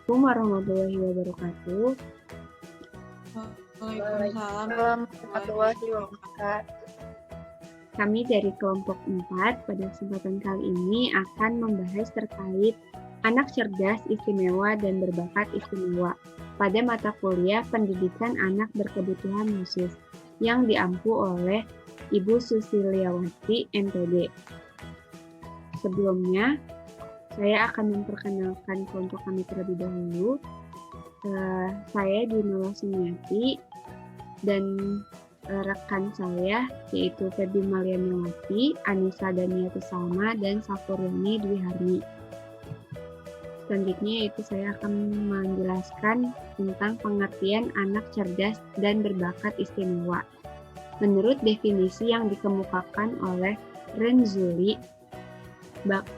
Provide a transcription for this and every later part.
Assalamualaikum warahmatullahi wabarakatuh. Waalaikumsalam warahmatullahi wabarakatuh. Kami dari kelompok 4 pada kesempatan kali ini akan membahas terkait anak cerdas istimewa dan berbakat istimewa pada mata kuliah pendidikan anak berkebutuhan khusus yang diampu oleh Ibu Susiliawati, MPD. Sebelumnya, saya akan memperkenalkan kelompok kami terlebih dahulu. Saya Dinula Sumiati dan rekan saya yaitu Feby Malianawati, Anissa Daniati Salma, dan Safuryani Dwi Harni. Selanjutnya yaitu saya akan menjelaskan tentang pengertian anak cerdas dan berbakat istimewa. Menurut definisi yang dikemukakan oleh Renzulli,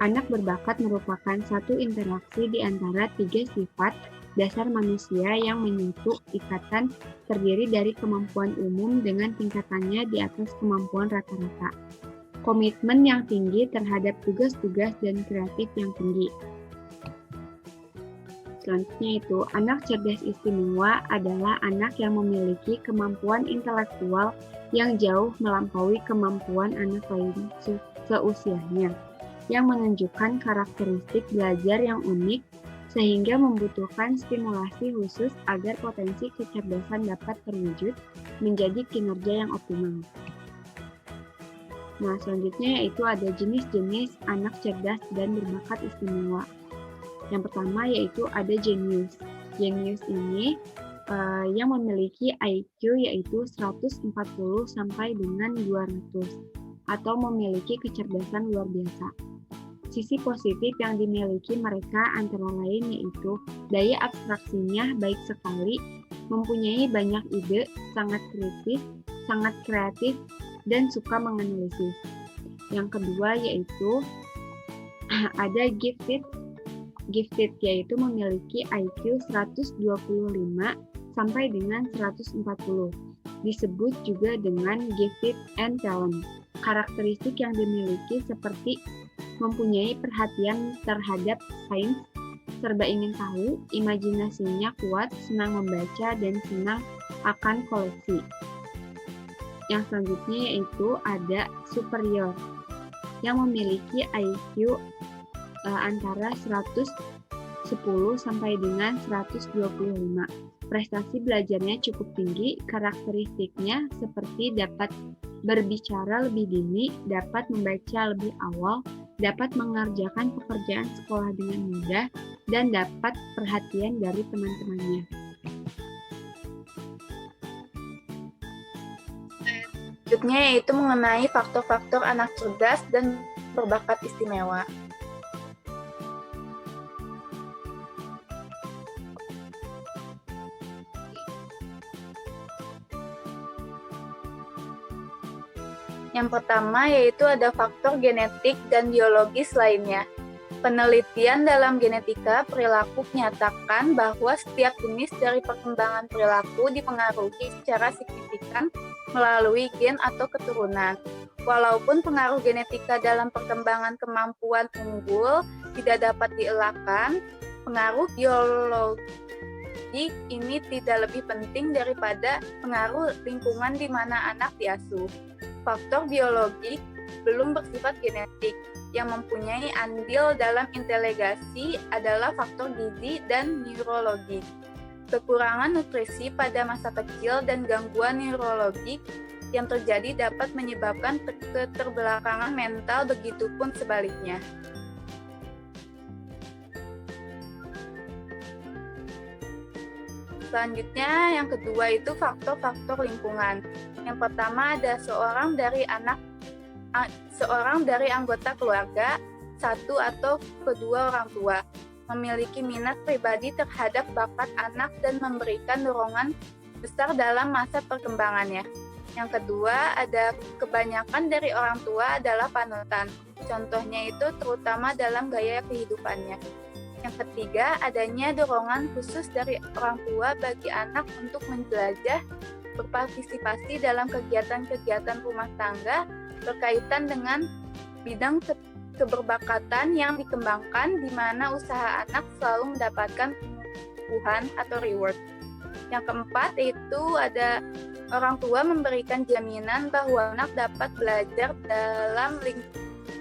anak berbakat merupakan satu interaksi di antara 3 sifat dasar manusia yang menyatu ikatan terdiri dari kemampuan umum dengan tingkatannya di atas kemampuan rata-rata. Komitmen yang tinggi terhadap tugas-tugas dan kreatif yang tinggi. Selanjutnya itu, anak cerdas istimewa adalah anak yang memiliki kemampuan intelektual yang jauh melampaui kemampuan anak lain seusianya, yang menunjukkan karakteristik belajar yang unik sehingga membutuhkan stimulasi khusus agar potensi kecerdasan dapat terwujud menjadi kinerja yang optimal. Nah, selanjutnya yaitu ada jenis-jenis anak cerdas dan berbakat istimewa. Yang pertama yaitu ada jenius. Jenius ini yang memiliki IQ yaitu 140 sampai dengan 200 atau memiliki kecerdasan luar biasa. Sisi positif yang dimiliki mereka antara lain yaitu daya abstraksinya baik sekali, mempunyai banyak ide, sangat kritis, sangat kreatif, dan suka menganalisis. Yang kedua yaitu ada gifted yaitu memiliki IQ 125 sampai dengan 140. Disebut juga dengan gifted and talent. Karakteristik yang dimiliki seperti mempunyai perhatian terhadap sains, serba ingin tahu, imajinasinya kuat, senang membaca, dan senang akan koleksi. Yang selanjutnya yaitu ada superior, yang memiliki IQ antara 110 sampai dengan 125. Prestasi belajarnya cukup tinggi, karakteristiknya seperti dapat berbicara lebih dini, dapat membaca lebih awal, dapat mengerjakan pekerjaan sekolah dengan mudah, dan dapat perhatian dari teman-temannya. Selanjutnya yaitu mengenai faktor-faktor anak cerdas dan berbakat istimewa. Yang pertama yaitu ada faktor genetik dan biologis lainnya. Penelitian dalam genetika perilaku menyatakan bahwa setiap jenis dari perkembangan perilaku dipengaruhi secara signifikan melalui gen atau keturunan. Walaupun pengaruh genetika dalam perkembangan kemampuan unggul tidak dapat dielakkan, pengaruh biologi ini tidak lebih penting daripada pengaruh lingkungan di mana anak diasuh. Faktor biologik belum bersifat genetik. Yang mempunyai andil dalam inteligensi adalah faktor gizi dan neurologik. Kekurangan nutrisi pada masa kecil dan gangguan neurologik yang terjadi dapat menyebabkan keterbelakangan mental, begitupun sebaliknya. Selanjutnya, yang kedua itu faktor-faktor lingkungan. Yang pertama ada seorang dari anggota keluarga, satu atau kedua orang tua, memiliki minat pribadi terhadap bakat anak dan memberikan dorongan besar dalam masa perkembangannya. Yang kedua, ada kebanyakan dari orang tua adalah panutan. Contohnya itu terutama dalam gaya kehidupannya. Yang ketiga, adanya dorongan khusus dari orang tua bagi anak untuk menjelajah, berpartisipasi dalam kegiatan-kegiatan rumah tangga berkaitan dengan bidang keberbakatan yang dikembangkan, di mana usaha anak selalu mendapatkan pengukuhan atau reward. Yang keempat itu ada orang tua memberikan jaminan bahwa anak dapat belajar dalam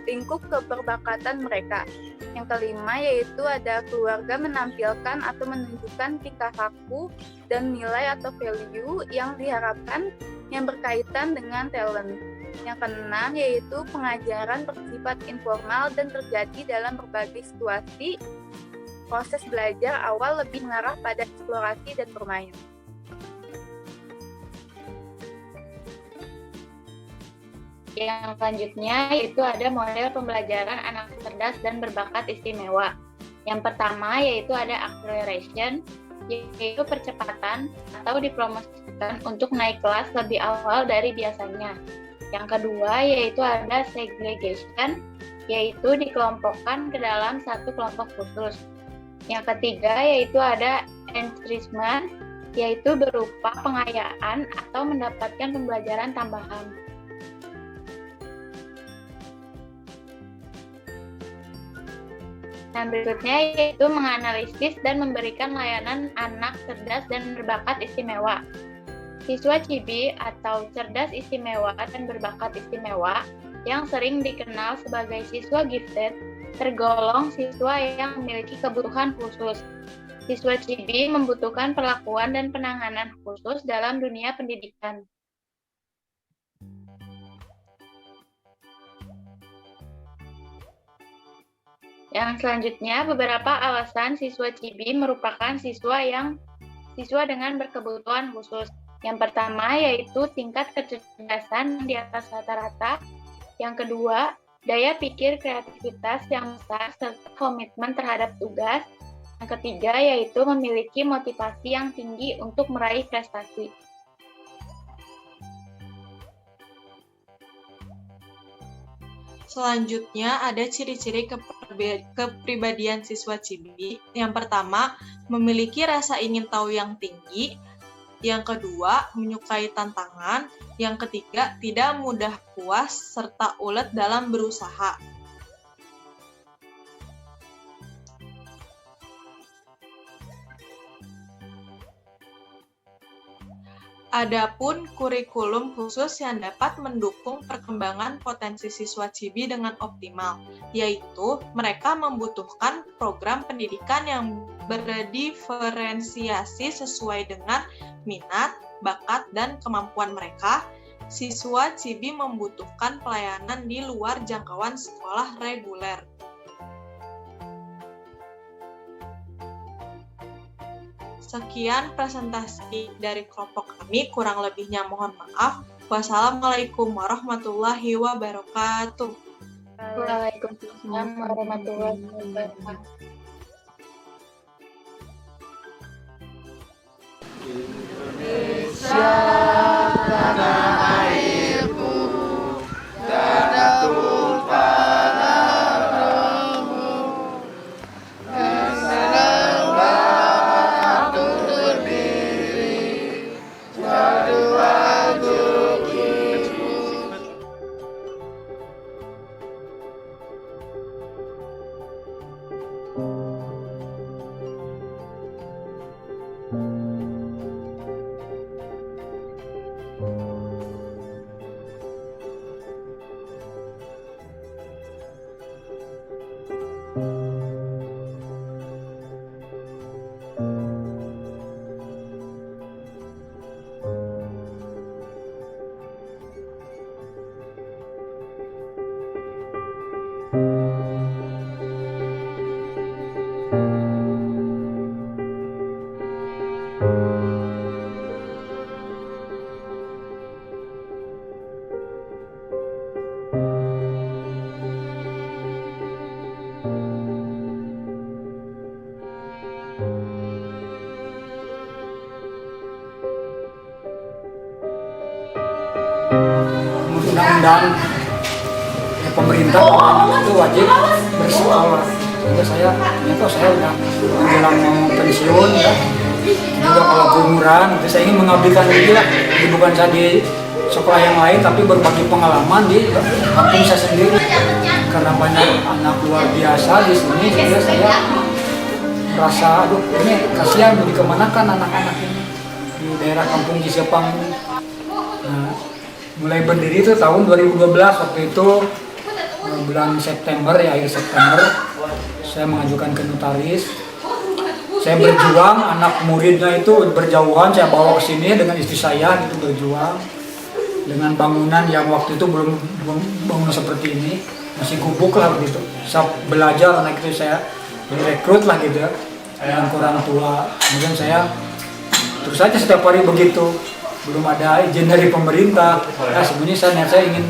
lingkup keberbakatan mereka. Yang kelima yaitu ada keluarga menampilkan atau menunjukkan tingkah laku dan nilai atau value yang diharapkan yang berkaitan dengan talent. Yang keenam yaitu pengajaran bersifat informal dan terjadi dalam berbagai situasi. Proses belajar awal lebih mengarah pada eksplorasi dan bermain. Yang selanjutnya yaitu ada model pembelajaran anak cerdas dan berbakat istimewa. Yang pertama yaitu ada acceleration, yaitu percepatan atau dipromosikan untuk naik kelas lebih awal dari biasanya. Yang kedua yaitu ada segregation, yaitu dikelompokkan ke dalam satu kelompok khusus. Yang ketiga yaitu ada enrichment, yaitu berupa pengayaan atau mendapatkan pembelajaran tambahan. Nah, berikutnya yaitu menganalisis dan memberikan layanan anak cerdas dan berbakat istimewa. Siswa CIBI atau cerdas istimewa dan berbakat istimewa yang sering dikenal sebagai siswa gifted tergolong siswa yang memiliki kebutuhan khusus. Siswa CIBI membutuhkan perlakuan dan penanganan khusus dalam dunia pendidikan. Yang selanjutnya, beberapa alasan siswa CIBI merupakan siswa dengan berkebutuhan khusus. Yang pertama yaitu tingkat kecerdasan di atas rata-rata. Yang kedua, daya pikir kreativitas yang besar serta komitmen terhadap tugas. Yang ketiga yaitu memiliki motivasi yang tinggi untuk meraih prestasi. Selanjutnya ada ciri-ciri kepribadian siswa CIBI. Yang pertama, memiliki rasa ingin tahu yang tinggi. Yang kedua, menyukai tantangan. Yang ketiga, tidak mudah puas serta ulet dalam berusaha. Adapun kurikulum khusus yang dapat mendukung perkembangan potensi siswa CIBI dengan optimal, yaitu mereka membutuhkan program pendidikan yang berdiferensiasi sesuai dengan minat, bakat, dan kemampuan mereka. Siswa CIBI membutuhkan pelayanan di luar jangkauan sekolah reguler. Sekian presentasi dari kelompok kami, kurang lebihnya mohon maaf. Wassalamualaikum warahmatullahi wabarakatuh. Waalaikumsalam warahmatullahi wabarakatuh. Indonesia tanah airku, tanah tumpah darahmu. Di sanalah aku berdiri, jadilah untukku. Undang-undang pemerintah itu wajib bersekolah. Sehingga saya udah menjelang mau pensiun ya. Juga kalau umuran, saya ingin mengabdikan diri lah. Jadi bukan saya di sekolah yang lain, tapi berbagi pengalaman di kampung saya sendiri. Karena banyak anak luar biasa di sini, sehingga saya merasa aduh ini kasihan mau dikemanakan anak-anak ini di daerah kampung Cisepang. Nah, mulai berdiri itu tahun 2012, waktu itu bulan September ya, akhir September saya mengajukan ke notaris. Saya berjuang, anak muridnya itu berjauhan, saya bawa ke sini dengan istri saya gitu, berjuang dengan bangunan yang waktu itu belum bangunan seperti ini, masih gubuk lah begitu. Saya belajar, anak itu saya direkrut lah gitu ya, dengan orang tua. Kemudian saya terus saja setiap hari begitu, belum ada izin dari pemerintah. Nah, sebenarnya niat saya ingin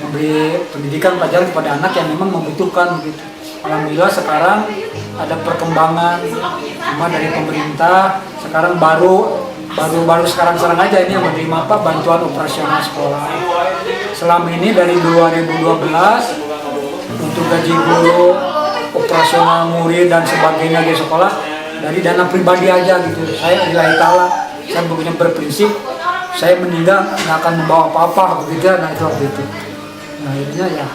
memberi pendidikan pelajaran kepada anak yang memang membutuhkan begitu. Alhamdulillah sekarang ada perkembangan, cuma dari pemerintah sekarang baru sekarang aja ini yang menerima bantuan operasional sekolah. Selama ini dari 2012 untuk gaji guru, operasional murid dan sebagainya di sekolah dari dana pribadi aja gitu. Saya lillahi ta'ala, saya punya berprinsip saya meninggal nggak akan membawa apa-apa begitu. Nah itu waktu itu. Nah akhirnya ya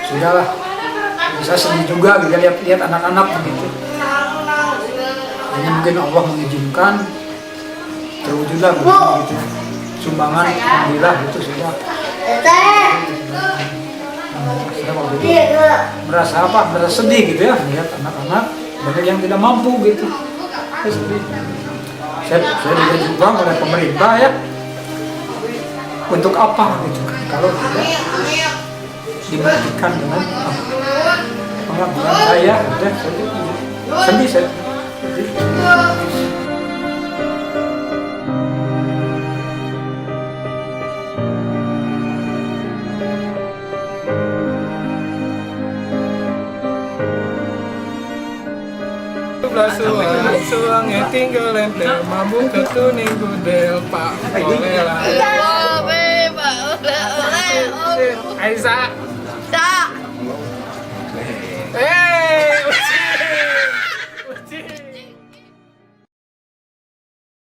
sudahlah. Saya sedih juga gitu lihat anak-anak begitu. Hanya mungkin Allah mengizinkan terwujudlah begitu. Sumbangan alhamdulillah gitu sudah. Saya waktu itu merasa apa? Merasa sedih gitu ya melihat anak-anak banyak yang tidak mampu gitu. Saya sedih. Saya juga berjuang oleh pemerintah ya. Untuk apa gitu? Kalau tidak diberikan dengan pengabdian saya, udah sedih saya. Suang yang tinggal lempel mabuk ketuning budel pak oleh lah. Aisyah